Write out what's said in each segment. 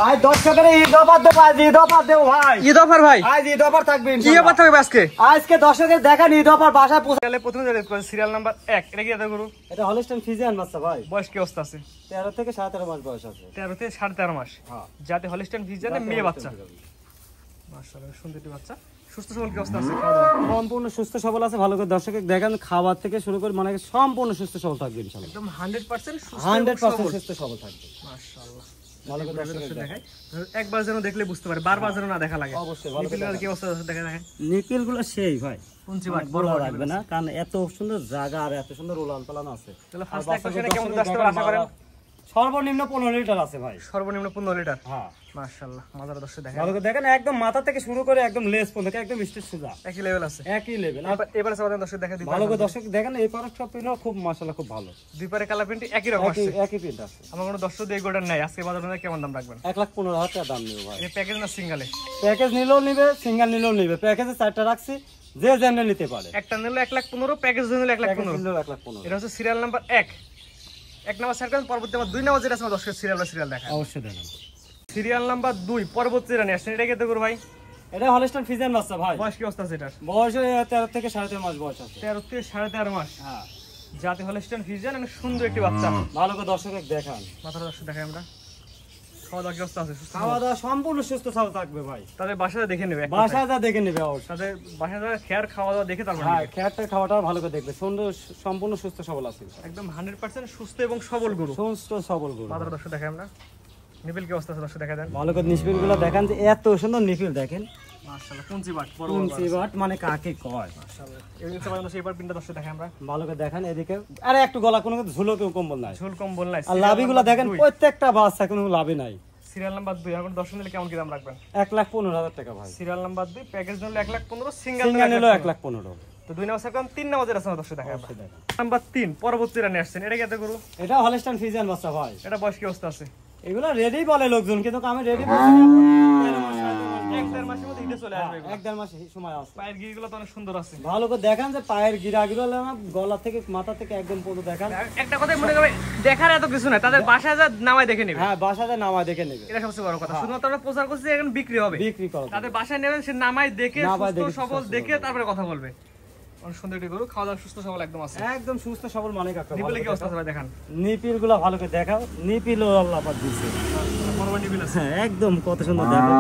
আজ 10 টাকার ঈদ অফার দেব, আজ ঈদ অফার দেব ভাই। ঈদ অফার ভাই, আজ ঈদ অফার থাকবে কি অফার থাকবে আজকে? আজকে দর্শকের দেখেন ঈদ অফার বাসায় পৌঁছালে প্রথমে সিরিয়াল নাম্বার 1, এটা কি এত গুরু? এটা হলস্টাইন ফ্রিজিয়ান বাচ্চা ভাই। বয়স কি অবস্থা আছে? 13 থেকে 17.5 মাস বয়স আছে। 13 থেকে 13.5 মাস। হ্যাঁ, যাতে হলস্টাইন ফ্রিজিয়ানের মেয়ে বাচ্চা। মাশাআল্লাহ সুন্দর একটি বাচ্চা। সুস্থ সবল কি অবস্থা আছে? সম্পূর্ণ সুস্থ সবল আছে। ভালো করে দর্শকের দেখেন, খাবার থেকে শুরু করে মানে সম্পূর্ণ সুস্থ সবল থাকবে ইনশাআল্লাহ। একদম 100% সুস্থ 100% সুস্থ সবল থাকবে। মাশাআল্লাহ। ভালো করে দর্শকের দেখাই, একবার যেন দেখলে বুঝতে পারে, বারবার যেন না দেখা লাগে। অবশ্যই ভালো করে কি অবস্থা দেখা দেখেন। নিপিলগুলো সেই ভাই কুঞ্চি বাট বড় রাখবে না, কারণ এত সুন্দর জায়গা আর এত সুন্দর উলান পালান আছে। তাহলে ফার্স্ট একটা সেটা কেমন আসতে পারে আশা করেন? সর্বনিম্ন 15 লিটার আছে ভাই। সর্বনিম্ন 15 লিটার। হ্যাঁ মাশাআল্লাহ। মাজার দর্শক দেখেন, ভালো করে দেখেন, একদম মাথা থেকে শুরু করে একদম লেজ পর্যন্ত একদম স্ট্রেট সোজা একই লেভেল আছে, একই লেভেল। এবারে সবাই দর্শক দেখা দিই। ভালো করে দর্শক দেখেন, এই পারে সব পিনও খুব মাশাআল্লাহ খুব ভালো। দুই পারে কালার প্রিন্ট একই রকম আছে, একই প্রিন্ট আছে। আমার কোনো দর্শক দিয়ে গোটার নাই। আজকে বাজারে কেমন দাম রাখবেন? 1,15,000 টাকা দাম নিব ভাই। এই প্যাকেজ না সিঙ্গেলে? প্যাকেজ নিলেও নিবে, সিঙ্গেল নিলেও নিবে। প্যাকেজে 4টা রাখছি, যে যেমন নিতে পারে। একটা নিলে 1,15,000, প্যাকেজ নিলে 1,15,000। 1,15,000 এটা হচ্ছে সিরিয়াল নাম্বার 1। এক নাম্বার সার্কেল, পরবর্তী আমার 2 নাম্বার যেটা আছে দর্শক সিরিয়াল দেখা। অবশ্যই দেখেন সিরিয়াল নাম্বার 2 পরবর্তী রানি আসছে, এটা কত করে ভাই? এটা হলস্টাইন ফ্রিজিয়ান বাচ্চা ভাই। বয়স কি অবস্থা আছে এটার? বয়স 13 থেকে 13.5 মাস বয়স আছে। 13 থেকে 13.5 মাস। হ্যাঁ, জাতি হলস্টাইন ফ্রিজিয়ান, অনেক সুন্দর একটি বাচ্চা। ভালো করে দর্শক দেখান, মাথার দর্শক দেখাই আমরা। খাওয়া দাওয়া কি অবস্থা আছে? খাওয়া দাওয়া সম্পূর্ণ সুস্থ সবল থাকবে ভাই। তাদের বাসায় দেখে নেবে, বাসায় যা দেখে নেবে অবশ্যই। তাদের বাসায় খেয়ার খাওয়া দাওয়া দেখে তারপর হ্যাঁ, খেয়ারটা খাওয়াটা ভালো করে দেখবে। সুন্দর সম্পূর্ণ সুস্থ সবল আছে, একদম 100% সুস্থ এবং সবল গরু। সুস্থ সবল গরু। মাথার দর্শক দেখাই আমরা। নিপিল কি অবস্থা আছে দর্শক দেখা দেন। ভালো করে নিপিলগুলো দেখেন, যে এত সুন্দর নিপিল দেখেন। মাশাআল্লাহ কুঞ্চি বাট বড় কুঞ্চি বাট মানে কাকে কয়। মাশাআল্লাহ। এই হচ্ছে বাজার এবার পিনটা দর্শক দেখাই আমরা। ভালো করে দেখেন এদিকে, আরে একটু গলা কোনো ঝুলো কেউ কম্বল নাই, ঝুল কম বল নাই। আর লাভিগুলো দেখেন, প্রত্যেকটা বাচ্চা কোনো লাভি নাই। সিরিয়াল নাম্বার 2 এখন দর্শক নিলে কেমন কি দাম রাখবেন? 1,15,000 টাকা ভাই। সিরিয়াল নাম্বার 2 প্যাকেজ নিলে 1,15,000, সিঙ্গেল নিলো 1,15,000। তো 2 নাম্বার সার্কেল 3 নাম্বার যেটা আছে দর্শক দেখাই আমরা। নাম্বার 3 পরবর্তী রানি আসছেন, এটা কত গরু? এটা হলস্টাইন ফ্রিজিয়ান বাচ্চা ভাই। এটা বয়স কি অবস্থা আছে? এগুলো রেডি বলে লোকজন, কিন্তু আমি রেডি বলছি না। 1-1.5 মাসের মধ্যে হিটে চলে আসবে। 1-1.5 মাস সময় আছে। পায়ের গিরিগুলো তো অনেক সুন্দর আছে। ভালো করে দেখেন, যে পায়ের গিরাগুলো গলা থেকে মাথা থেকে একদম পুরো দেখেন। একটা কথা মনে করবে, দেখার এত কিছু না, তাদের বাসায় যা নামায় দেখে নেবে। হ্যাঁ, বাসাতে নামায় দেখে নেবে, এটা সবচেয়ে বড় কথা। শুধুমাত্র আমরা প্রচার করছি, এখন বিক্রি হবে, বিক্রি করো। তাদের বাসায় নেবেন, সে নামায় দেখে সুস্থ সবল দেখে তারপরে কথা বলবে। অনেক সুন্দর একটি গরু, খাওয়া দাওয়া সুস্থ সবল একদম আছে, একদম সুস্থ সবল মানে কাকা। নিপিলে কি অবস্থা আছে ভাই দেখান। নিপিলগুলো ভালো করে দেখাও, নিপিলও আল্লাহ পাক দিয়েছে। বড় বড় নিপিল আছে, হ্যাঁ একদম কত সুন্দর দেখো।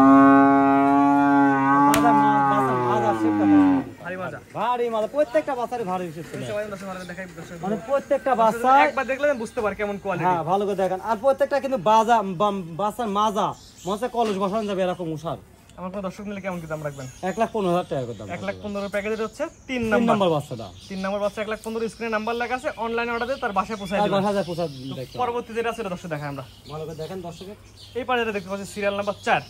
ভারী মজা, ভারী মজা, প্রত্যেকটা বাচ্চারই ভারী বিশেষ করে। দেখাই মানে প্রত্যেকটা বাচ্চা একবার দেখলে বুঝতে পার কেমন কোয়ালিটি। হ্যাঁ, ভালো করে দেখেন। আর প্রত্যেকটা কিন্তু বাচ্চার মাজা মনে কলস বসানো যাবে এরকম উষার। আমার কোনো দর্শক নিলে কেমন কি দাম রাখবেন? 1,15,000 টাকা করে দাম। 1,15,000 প্যাকেজের হচ্ছে 3 নাম্বার বাচ্চাটা। 3 নাম্বার বাচ্চা 1,15,000 স্ক্রিনে নাম্বার লেখা আছে, অনলাইনে অর্ডার দিয়ে তার বাসায় পৌঁছায় দিবেন। 10,000 পোষা দেখতে। পরবর্তী যেটা আছে দর্শক দেখাই আমরা। ভালো করে দেখেন দর্শকের। এই পাশে যেটা দেখতে পাচ্ছি সিরিয়াল নাম্বার 4,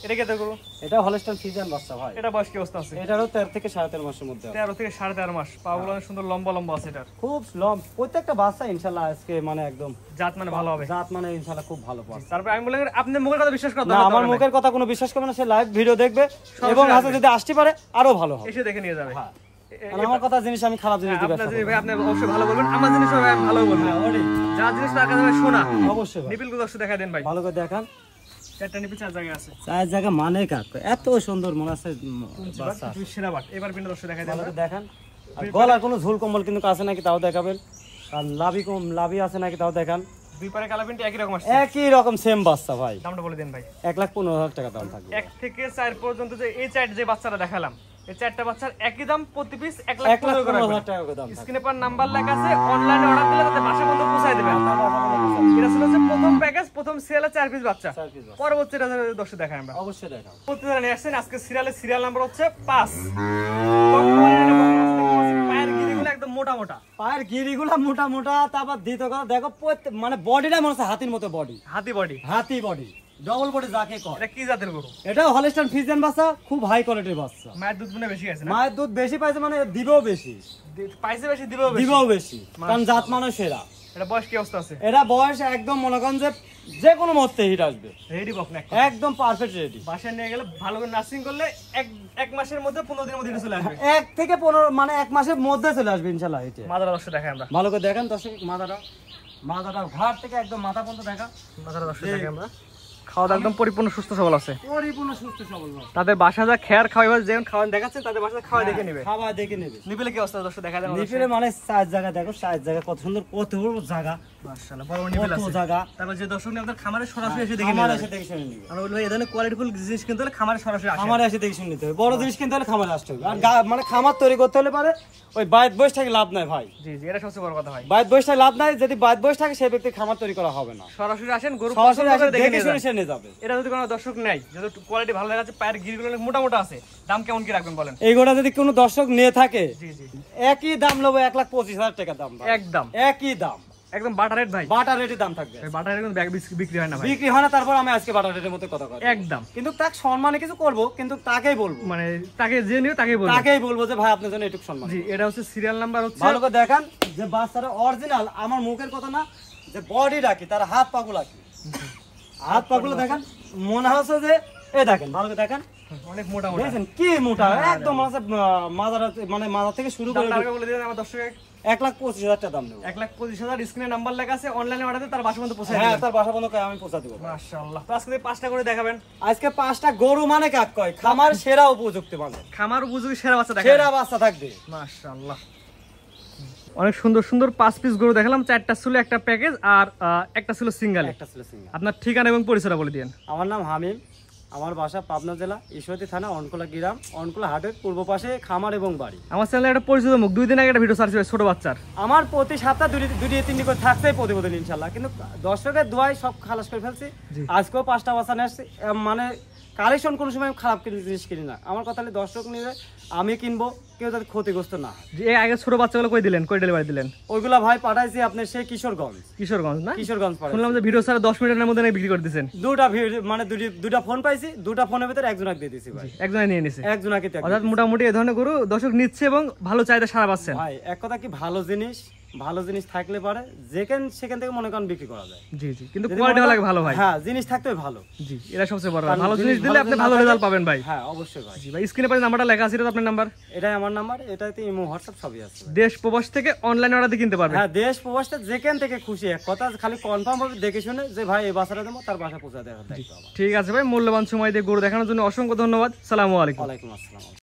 এটা কি দেখো? এটা হলস্টাইন ফ্রিজিয়ান বাচ্চা ভাই। এটা বয়স কি অবস্থা আছে? এটারও 13 থেকে 13.5 মাসের মধ্যে। 13 থেকে 13.5 মাস। পাগুলো অনেক সুন্দর লম্বা লম্বা আছে, এটার খুব প্রত্যেকটা বাচ্চা ইনশাআল্লাহ আজকে মানে একদম জাত মানে ভালো হবে, জাত মানে ইনশাআল্লাহ খুব ভালো পাবে। তারপর আমি বলি আপনি মুখের কথা বিশ্বাস করতে না, আমার মুখের কথা কোনো বিশ্বাস করবে না, সে লাইভ ভিডিও দেখবে এবং হাতে যদি আসতে পারে আরো ভালো হবে, এসে দেখে নিয়ে যাবে। হ্যাঁ, আমার কথা জিনিস আমি খারাপ জিনিস দিবে। আপনার জিনিস ভাই আপনি অবশ্যই ভালো বলবেন, আমার জিনিস ভাই আমি ভালো বলবো। যা জিনিস তার কাছে শোনা অবশ্যই ভাই। নিপিল দর্শক দেখা দেন ভাই, ভালো করে দেখান। 4টা নিপিল 4 জায়গায় আছে, 4 জায়গা মানে কাক এত সুন্দর মনে আছে বাচ্চা। তুই সেরা বাট এবার পিন দর্শক দেখা দেন, ভালো করে দেখান। আর গলার কোনো ঝুল কম্বল কিন্তু আছে নাকি তাও দেখাবেন, আর লাভি আছে নাকি তাও দেখান। দুই পারে কালা প্রিন্ট একই রকম আছে, একই রকম সেম বাচ্চা ভাই। দামটা বলে দেন ভাই। 1,15,000 টাকা দাম থাকবে। 1 থেকে 4 পর্যন্ত যে এই 4 যে বাচ্চাটা দেখালাম, এই 4টা বাচ্চার একই দাম, প্রতি পিস 1,15,000 টাকা করে দাম। স্ক্রিনে পার নাম্বার লেখা আছে, অনলাইনে অর্ডার দিলে তাতে বাসা পর্যন্ত পৌঁছায় দিবেন। এটা ছিল যে প্রথম প্যাকেজ, প্রথম সিরিয়ালে 4 পিস বাচ্চা। পরবর্তীটা দর্শক দেখাই আমরা, অবশ্যই দেখাও। প্রতিটা নিয়ে আসছেন আজকে সিরিয়াল নাম্বার হচ্ছে 5। পায়ের গিরিগুলো একদম মোটা মোটা, পায়ের গিরিগুলা মোটা মোটা, তারপর দ্বিতীয় কথা দেখো মানে বডিটা মনে হচ্ছে হাতির মতো বডি, হাতি বডি, ডবল বডি যাকে কয়। এটা কি জাতের গরু? এটা হলস্টাইন ফ্রিজিয়ান বাচ্চা, খুব হাই কোয়ালিটির বাচ্চা। মায়ের দুধ মনে বেশি আছে না? মায়ের দুধ বেশি পাইছে মানে দিবেও বেশি, পাইছে বেশি দিবেও বেশি, কারণ জাত মানে সেরা। এটা বয়স কি অবস্থা আছে? এটা বয়স একদম মনে করেন যে কোনো মুহূর্তে হিট আসবে, রেডি বক না একদম পারফেক্ট রেডি। বাসায় নিয়ে গেলে ভালো করে নার্সিং করলে এক মাসের মধ্যে 15 দিনের মধ্যে চলে আসবে, 1 থেকে 15 মানে 1 মাসের মধ্যে চলে আসবে ইনশাআল্লাহ। এটা মাদারা দর্শক দেখাই আমরা, ভালো করে দেখেন দর্শক। মাদাটা ঘাট থেকে একদম মাথা পর্যন্ত দেখা, মাদারা দর্শক দেখাই আমরা। খাওয়া দাওয়া একদম পরিপূর্ণ সুস্থ সবল আছে, পরিপূর্ণ সুস্থ সবল। তাদের বাসা যা খেয়ার খাওয়াইবার যেমন খাওয়ান দেখাচ্ছে তাদের বাসা খাওয়া দেখে নেবে, খাওয়া দেখে নেবে। নিপিলে কি অবস্থা দর্শক দেখা যায়? নিপিলে মানে সাইজ জায়গা দেখো, সাইজ জায়গা কত সুন্দর, কত বড় জায়গা মাশাআল্লাহ, বড় নিপিল আছে জায়গা। তারপর যে দর্শক আপনাদের খামারে সরাসরি এসে দেখে খামারে এসে দেখে শুনে নিবে। আর বলবো এই ধরনের কোয়ালিটিফুল জিনিস কিনতে হলে খামারে সরাসরি আসে, খামারে এসে দেখে শুনে নিতে হবে। বড় জিনিস কিনতে হলে খামারে আসতে হবে। আর মানে খামার তৈরি করতে হলে পারে ওই বাইত বয়স থেকে লাভ নাই ভাই। জি জি, এটা সবচেয়ে বড় কথা ভাই, বাইত বয়স থেকে লাভ নাই। যদি বাইত বয়স থাকে সেই ব্যক্তি খামার তৈরি করা হবে না। সরাসরি আসেন, গরু সরাসরি পছন্দ করে দেখে দেখে শুনে নিয়ে যাবে। এটা যদি কোনো দর্শক নেয়, যদি কোয়ালিটি ভালো লাগাচ্ছে, পায়ের গিরগুলো অনেক মোটা মোটা আছে, দাম কেমন কি রাখবেন বলেন? এই গোটা যদি কোনো দর্শক নিয়ে থাকে, জি জি, একই দাম নেবো 1,25,000 টাকা দাম ভাই। একদম একই দাম, একদম বাটার রেট ভাই, বাটার রেটে দাম থাকবে। বাটার রেট ব্যাগ বিক্রি হয় না ভাই, বিক্রি হয় না। তারপর আমি আজকে বাটার রেটের মতো কথা বলি একদম। কিন্তু তাকে সম্মানে কিছু করবো, কিন্তু তাকেই বলবো, মানে তাকে যে নিও তাকেই বলবো, তাকেই বলবো যে ভাই আপনার জন্য এটুকু সম্মান। জি, এটা হচ্ছে সিরিয়াল নাম্বার হচ্ছে, ভালো করে দেখান যে বাচ্চারা অরিজিনাল। আমার মুখের কথা না, যে বডি রাখি তার হাত পাগুলা কি, হাত পাগুলো দেখান, মনে হচ্ছে যে এই দেখেন, ভালো করে দেখান, অনেক মোটা মোটা, দেখেন কি মোটা একদম। মাজার মানে মাজার থেকে শুরু করে দামটা বলে দিবেন আমার দর্শকে? 1,25,000 টাকা দাম নেবো। 1,25,000 স্ক্রিনে নাম্বার লেখা আছে, অনলাইনে অর্ডার দিলে তার বাসা পর্যন্ত পৌঁছে হ্যাঁ, দেবেন। তার বাসা বন্ধ আমি পৌঁছা দেবো। মাশাআল্লাহ, তো আজকে 5টা করে দেখাবেন। আজকে 5টা গরু মানে কাক কয়, খামার সেরা উপযুক্ত মানে, খামার উপযোগী সেরা বাচ্চা দেখাবেন, সেরা বাচ্চা থাকবে। মাশাআল্লাহ, অনেক সুন্দর সুন্দর 5 পিস গরু দেখালাম, 4টা ছিল একটা প্যাকেজ আর একটা ছিল সিঙ্গেল। একটা ছিল সিঙ্গেল। আপনার ঠিকানা এবং পরিচয়টা বলে দিন। আমার নাম হামিম, আমার বাসা পাবনা জেলা ঈশ্বরদী থানা অনকোলা গ্রাম, অনকোলা হাটের পূর্ব পাশে খামার এবং বাড়ি। আমার চ্যানেলে একটা পরিচিত মুখ, 2 দিন আগে একটা ভিডিও সার্চ করে ছোট বাচ্চার। আমার প্রতি সপ্তাহ দুটি তিনটি করে থাকছেই প্রতিবেদন ইনশাল্লাহ, কিন্তু দর্শকের দোয়ায় সব খালাস করে ফেলছি। আজকেও 5টা বাচ্চা নিয়ে আসছি। মানে কালেকশন কোনো সময় খারাপ জিনিস কিনি না। আমার কথা হলে দর্শক নিলে আমি কিনবো, কেউ যাতে ক্ষতিগ্রস্ত না হয়। যে আগে ছোট বাচ্চাগুলো কই দিলেন, কই ডেলিভারি দিলেন? ওইগুলা ভাই পাঠাইছি আপনার সেই কিশোরগঞ্জ। কিশোরগঞ্জ না? কিশোরগঞ্জ পাঠাইছি। শুনলাম যে ভিডিও ছাড়া 10 মিনিটের মধ্যে নাকি বিক্রি করে দিয়েছেন। মানে দুটা ফোন পাইছি, দুটা ফোনের ভিতরে একজনকে দিয়ে দিয়েছি ভাই। একজনে নিয়ে নিছে, একজনকে। অর্থাৎ মোটামুটি এই ধরনের গরু দর্শক নিচ্ছে এবং ভালো চাহিদা সারা পাচ্ছেন ভাই। এক কথা কি, ভালো জিনিস থাকলে পারে সেখান থেকে মনে করেন বিক্রি করা যায়। জি জি, কিন্তু কোয়ালিটি লাগে ভালো ভাই। হ্যাঁ, জিনিস থাকতে ভালো। জি, এটা সবচেয়ে বড়। ভালো জিনিস দিলে আপনি ভালো রেজাল্ট পাবেন ভাই। হ্যাঁ, অবশ্যই ভাই। জি ভাই, স্ক্রিনে পাশে নাম্বারটা লেখা আছে, এটা আপনার নাম্বার? এটাই আমার নাম্বার, এটাতে ইমো হোয়াটসঅ্যাপ সবই আছে। দেশ প্রবাস থেকে অনলাইন অর্ডার দিয়ে কিনতে পারবেন। হ্যাঁ, দেশ প্রবাসে যেখান থেকে খুশি, এক কথা খালি কনফার্ম ভাবে দেখে শুনে যে ভাই এই বাসাটা দেবো, তার বাসা পৌঁছা দেওয়ার দায়িত্ব আমার। ঠিক আছে ভাই, মূল্যবান সময় দিয়ে গরু দেখানোর জন্য অসংখ্য ধন্যবাদ। সালামু আলাইকুম। ওয়ালাইকুম আসসালাম।